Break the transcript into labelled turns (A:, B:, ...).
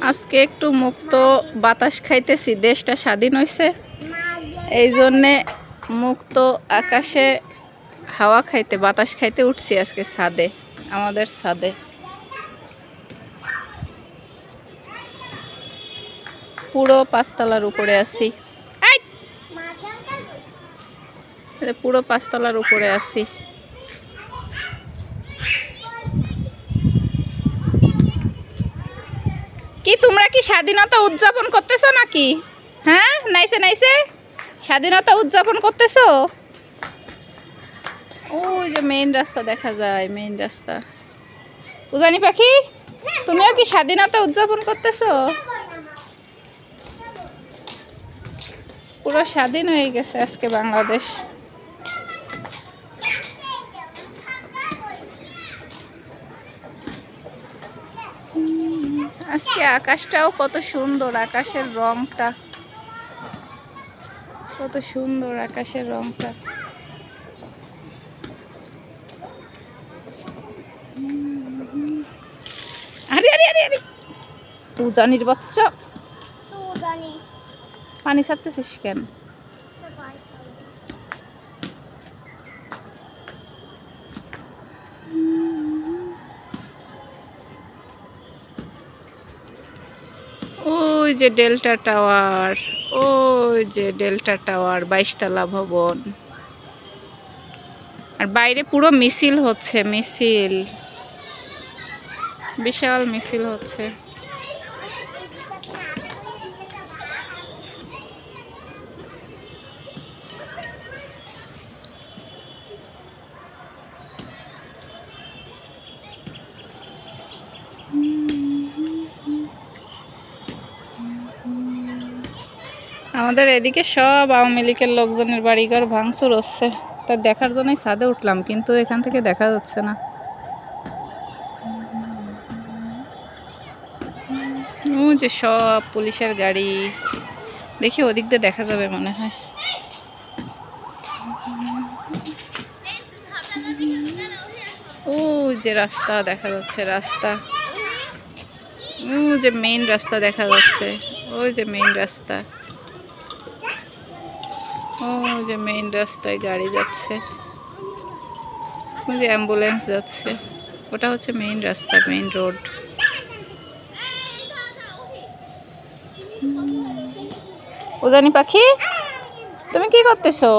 A: আজকে একটু মুক্ত বাতাস খাইতেছি, দেশটা স্বাধীন হয়েছে এই জন্যে মুক্ত আকাশে হাওয়া খাইতে বাতাস খাইতে উঠছি আজকে ছাদে, আমাদের ছাদে। পুরো 5 তলার উপরে আছি, পুরো 5 তলার উপরে আছি। কি তোমরা কি স্বাধীনতা উদযাপন করতেছো নাকি? হ্যাঁ, নাইছে নাইছে স্বাধীনতা উদযাপন করতেছো? ওই যে মেইন রাস্তা দেখা যায়, মেইন রাস্তা। উজানি পাখি, তুমিও কি স্বাধীনতা উদযাপন করতেছো? পুরো স্বাধীন হয়ে গেছে আজকে বাংলাদেশ। আজকে আকাশটাও কত সুন্দর, আকাশের রংটা কত সুন্দর, আকাশের রংটা। আরে আরে আরে আরে, উজানির বাচ্চা, পানি ছাড়তেছিস কেন? ওই যে ডেল্টা টাওয়ার, ওই যে ডেল্টা টাওয়ার, 22 তলা ভবন। আর বাইরে পুরো মিছিল হচ্ছে, মিছিল, বিশাল মিছিল হচ্ছে। আমাদের এদিকে সব আওয়ামী লীগের লোকজনের বাড়িঘর ভাঙচুর হচ্ছে, তা দেখার জন্যই ছাদে উঠলাম, কিন্তু এখান থেকে দেখা যাচ্ছে না। যে সব পুলিশের গাড়ি, দেখি ওদিক দিয়ে দেখা যাবে মনে হয়। ওই যে রাস্তা দেখা যাচ্ছে, রাস্তা, ওই যে মেইন রাস্তা দেখা যাচ্ছে, ওই যে মেইন রাস্তা, ওই যে মেইন রাস্তায় গাড়ি যাচ্ছে, ওই যে অ্যাম্বুলেন্স যাচ্ছে, ওটা হচ্ছে মেইন রাস্তা, মেইন রোড। উজানি পাখি, তুমি কি করতেছো?